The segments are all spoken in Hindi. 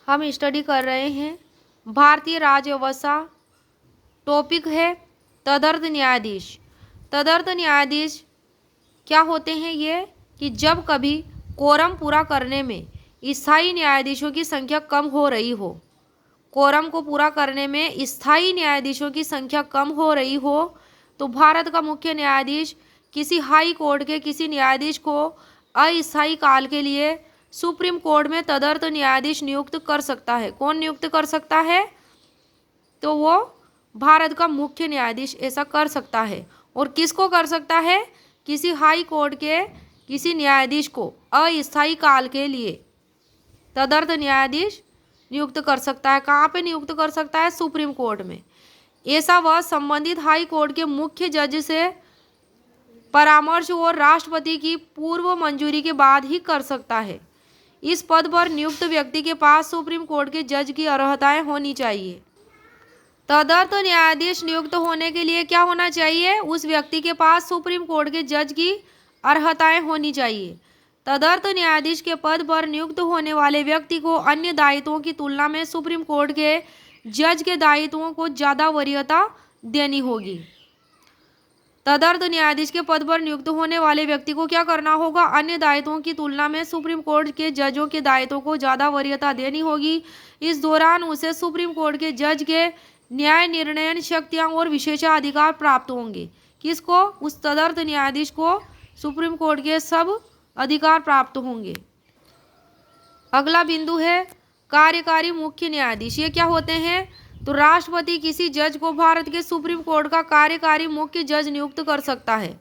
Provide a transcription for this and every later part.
हम स्टडी कर रहे हैं भारतीय राज्य व्यवस्था। टॉपिक है तदर्थ न्यायाधीश। तदर्थ न्यायाधीश क्या होते हैं ये कि जब कभी कोरम पूरा करने में स्थायी न्यायाधीशों की संख्या कम हो रही हो, कोरम को पूरा करने में स्थायी न्यायाधीशों की संख्या कम हो रही हो, तो भारत का मुख्य न्यायाधीश किसी हाई कोर्ट के किसी न्यायाधीश को अस्थायी काल के लिए सुप्रीम कोर्ट में तदर्थ न्यायाधीश नियुक्त कर सकता है। कौन नियुक्त कर सकता है? तो वो भारत का मुख्य न्यायाधीश ऐसा कर सकता है। और किसको कर सकता है? किसी हाई कोर्ट के किसी न्यायाधीश को अस्थायी काल के लिए तदर्थ न्यायाधीश नियुक्त कर सकता है। कहाँ पे नियुक्त कर सकता है? सुप्रीम कोर्ट में। ऐसा वह संबंधित हाई कोर्ट के मुख्य जज से परामर्श और राष्ट्रपति की पूर्व मंजूरी के बाद ही कर सकता है। इस पद पर नियुक्त व्यक्ति के पास सुप्रीम कोर्ट के जज की अर्हताएं होनी चाहिए। तदर्थ न्यायाधीश नियुक्त होने के लिए क्या होना चाहिए? उस व्यक्ति के पास सुप्रीम कोर्ट के जज की अर्हताएं होनी चाहिए। तदर्थ न्यायाधीश के पद पर नियुक्त होने वाले व्यक्ति को अन्य दायित्वों की तुलना में सुप्रीम कोर्ट के जज के दायित्वों को ज़्यादा वरीयता देनी होगी। तदर्थ न्यायाधीश के पद पर नियुक्त होने वाले व्यक्ति को क्या करना होगा? अन्य दायित्वों की तुलना में सुप्रीम कोर्ट के जजों के दायित्वों को ज़्यादा वरीयता देनी होगी। इस दौरान उसे सुप्रीम कोर्ट के जज के न्याय निर्णयन शक्तियाँ और विशेषाधिकार प्राप्त होंगे। किसको? उस तदर्थ न्यायाधीश को सुप्रीम कोर्ट के सब अधिकार प्राप्त होंगे। अगला बिंदु है कार्यकारी मुख्य न्यायाधीश। ये क्या होते हैं? तो राष्ट्रपति किसी जज को भारत के सुप्रीम कोर्ट का कार्यकारी मुख्य जज नियुक्त कर सकता है।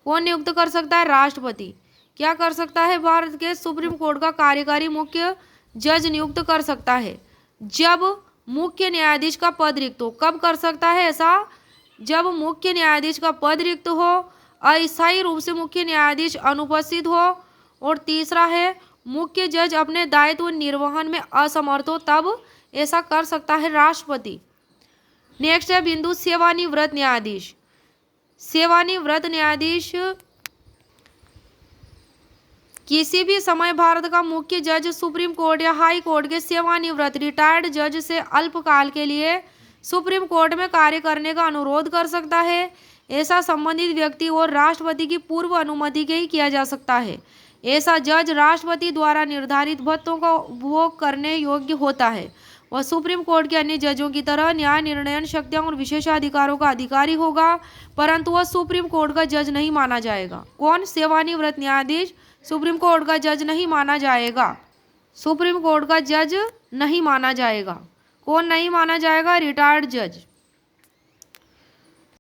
कौन नियुक्त कर सकता है? राष्ट्रपति। क्या कर सकता है? भारत के सुप्रीम कोर्ट का कार्यकारी मुख्य जज नियुक्त कर सकता है जब मुख्य न्यायाधीश का पद रिक्त हो। कब कर सकता है ऐसा? जब मुख्य न्यायाधीश का पद रिक्त हो, अस्थायी रूप से मुख्य न्यायाधीश अनुपस्थित हो, और तीसरा है मुख्य जज अपने दायित्व निर्वहन में असमर्थ हो, तब ऐसा कर सकता है राष्ट्रपति। नेक्स्ट है बिंदु सेवानिवृत्त न्यायाधीश। सेवानिवृत्त न्यायाधीश किसी भी समय भारत का मुख्य जज सुप्रीम कोर्ट या हाई कोर्ट के सेवानिवृत्त रिटायर्ड जज से अल्पकाल के लिए सुप्रीम कोर्ट में कार्य करने का अनुरोध कर सकता है। ऐसा संबंधित व्यक्ति और राष्ट्रपति की पूर्व अनुमति के ही किया जा सकता है। ऐसा जज राष्ट्रपति द्वारा निर्धारित भत्तों का उपभोग करने योग्य होता है। वह सुप्रीम कोर्ट के अन्य जजों की तरह न्याय निर्णयन शक्तियों और विशेषाधिकारों का अधिकारी होगा, परंतु वह सुप्रीम कोर्ट का जज नहीं माना जाएगा। कौन? सेवानिवृत्त न्यायाधीश सुप्रीम कोर्ट का जज नहीं माना जाएगा। सुप्रीम कोर्ट का जज नहीं माना जाएगा। कौन नहीं माना जाएगा? रिटायर्ड जज।